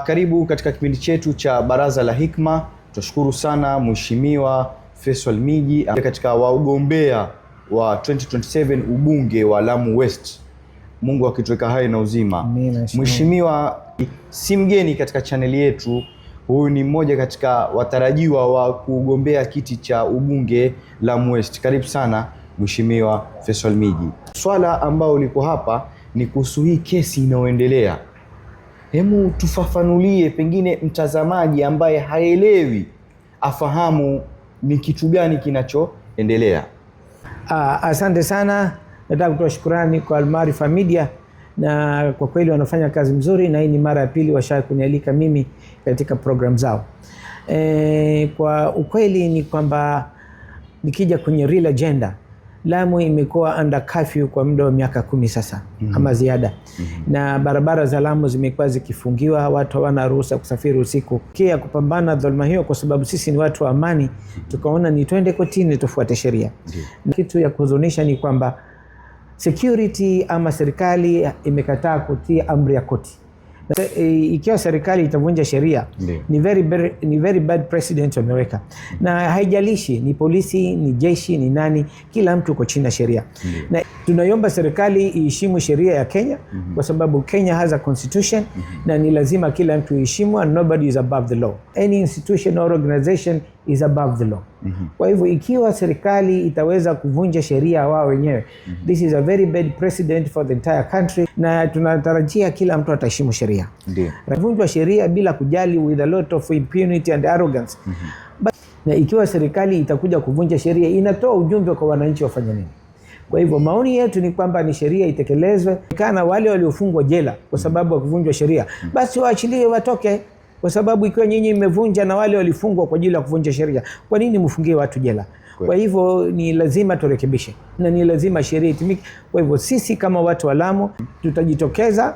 Karibu katika kipindi chetu cha Baraza la Hikma. Tunashukuru sana Mheshimiwa Faisal Miji katika wagombea wa 2027 ubunge wa Lamu West. Mungu akituweka hai na uzima. Mheshimiwa si mgeni katika chaneli yetu. Huyu ni mmoja katika watarajiwa wa kugombea kiti cha ubunge Lamu West. Karibu sana Mheshimiwa Faisal Miji. Swala ambao liko hapa ni kuhusu hii kesi inayoendelea. Hemu tufafanulie, pengine mtazamaji ambaye haelewi afahamu ni kitu gani kinachoendelea. Asante sana. Nataka kutoa shukrani kwa Almaarifa Media, na kwa kweli wanafanya kazi mzuri, na hii ni mara ya pili washa kunialika mimi katika program zao. Kwa ukweli ni kwamba nikija kwenye real agenda, Lamu imekuwa under curfew kwa muda wa miaka 10 sasa ama ziada. Na barabara za Lamu zimekuwa zikifungiwa, watu hawana ruhusa kusafiri usiku. Kia kupambana dhulma hiyo, kwa sababu sisi ni watu wa amani, tukaona ni twende kotini tufuate sheria. Kitu ya kuhuzunisha ni kwamba security ama serikali imekataa kutii amri ya koti. Ikiwa serikali itavunja sheria, ni very bad precedent wameweka. Na haijalishi ni polisi, ni jeshi, ni nani, kila mtu uko chini ya sheria. Na tunaiomba serikali iheshimu sheria ya Kenya, kwa sababu Kenya has a constitution, na ni lazima kila mtu iheshimu, and nobody is above the law. Any institution or organization is above the law. Kwa hivyo ikiwa serikali itaweza kuvunja sheria wao wenyewe, this is a very bad precedent for the entire country, na tunatarajia kila mtu ataheshimu sheria. Vunjwa sheria bila kujali, with a lot of impunity and arrogance. Na ikiwa serikali itakuja kuvunja sheria, inatoa ujumbe kwa wananchi wafanye nini. Kwa hivyo maoni yetu ni kwamba ni sheria itekelezwe. Kana wale waliofungwa jela kwa sababu ya kuvunjwa sheria, basi waachilie watoke. Kwa sababu ikiwa nyinyi mmevunja na wale walifungwa kwa ajili ya kuvunja sheria, kwa nini mfungie watu jela? Kwa hivyo ni lazima turekebishe, na ni lazima sheria itimike. Kwa hivyo sisi kama watu wa Lamu tutajitokeza.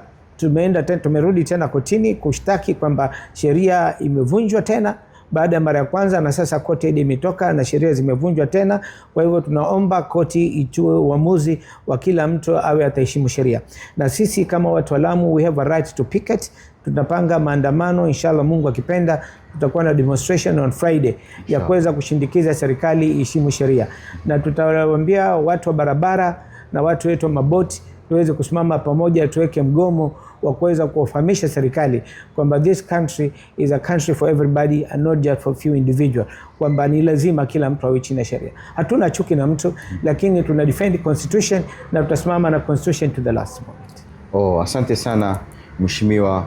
Tumerudi tena kotini kushtaki kwamba sheria imevunjwa tena baada ya mara ya kwanza, na sasa koti imetoka na sheria zimevunjwa tena. Kwa hivyo tunaomba koti itoe uamuzi wa kila mtu awe ataheshimu sheria. Na sisi kama watu wa Lamu, we have a right to picket. Tutapanga maandamano, inshallah Mungu akipenda. Tutakuwa na demonstration on Friday ya kuweza kushindikiza serikali iheshimu sheria, na tutawaambia watu wa barabara na watu wetu wa maboti tuweze kusimama pamoja, tuweke mgomo wa kuweza kuwafahamisha serikali kwamba this country is a country for everybody and not just for few individual, kwamba ni lazima kila mtu awe chini ya sheria. Hatuna chuki na mtu, lakini tuna defend constitution na tutasimama na constitution to the last moment. Asante sana Mheshimiwa,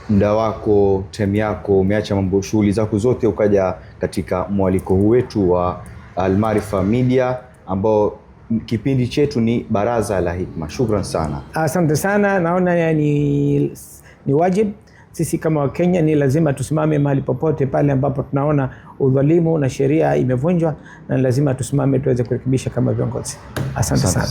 muda wako, time yako, umeacha mambo shughuli zako zote ukaja katika mwaliko huu wetu wa Almaarifa Media, ambao kipindi chetu ni Baraza la Hikma. Shukran sana. Asante sana. Naona ni wajibu sisi kama Wakenya, ni lazima tusimame mahali popote pale ambapo tunaona udhalimu na sheria imevunjwa, na lazima tusimame tuweze kurekebisha kama viongozi. Asante sana.